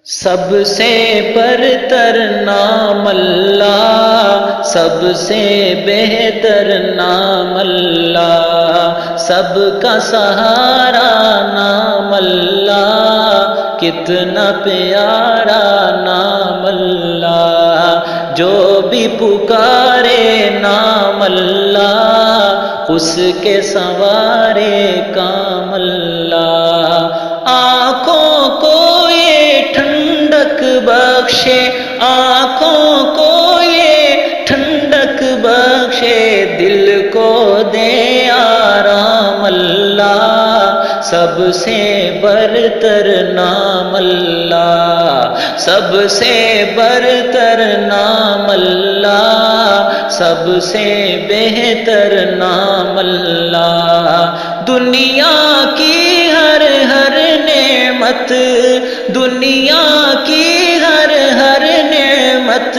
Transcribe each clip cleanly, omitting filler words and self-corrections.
سب سے برتر نام اللہ، سب سے بہتر نام اللہ، سب کا سہارا نام اللہ، کتنا پیارا نام اللہ، جو بھی پکارے نام اللہ، اس کے سوارے کام اللہ، آنکھوں کو یہ ٹھنڈک بخشے، آنکھوں کو یہ ٹھنڈک بخشے، دل کو دے آرام اللہ، سب سے برتر نام اللہ، سب سے برتر نام اللہ، سب سے بہتر نام اللہ، دنیا کی ہر ہر نعمت، دنیا کی ہر ہر نعمت،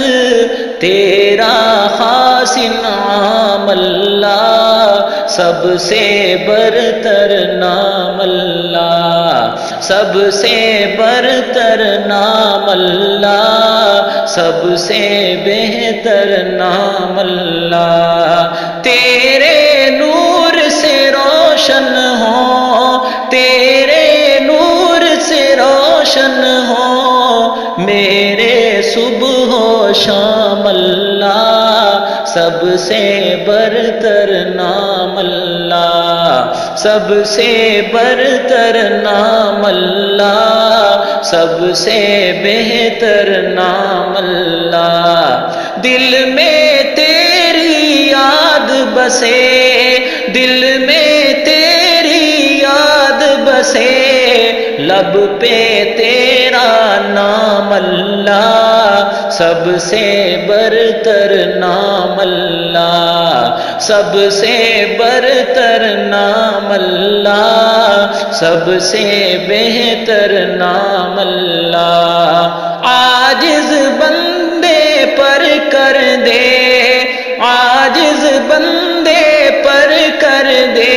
تیرا خاص انعام اللہ، سب سے برتر نام اللہ، سب سے برتر نام اللہ، سب سے بہتر نام اللہ، تیرے نور سے روشن ہو، تیرے نور سے روشن ہو میرے صبح و شام اللہ، سب سے برتر نام اللہ، سب سے برتر نام اللہ، سب سے بہتر نام اللہ، دل میں تیری یاد بسے، دل میں تیری یاد بسے، لب پہ تیرا نام اللہ، سب سے برتر نام اللہ، سب سے برتر نام اللہ، سب سے بہتر نام اللہ، عاجز بندے پر کر دے، عاجز بندے پر کر دے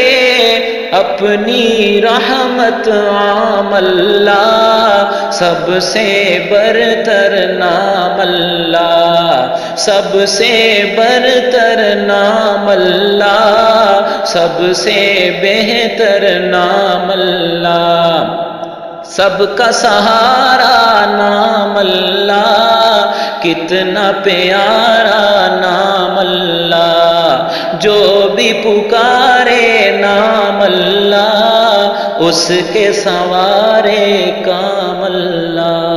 اپنی رحمت عام اللہ، سب سے برتر نام اللہ، سب سے برتر نام اللہ، سب سے بہتر نام اللہ، سب کا سہارا نام اللہ، کتنا پیارا نام اللہ، جو بھی پکارے نام اللہ، اس کے سوارے کام اللہ۔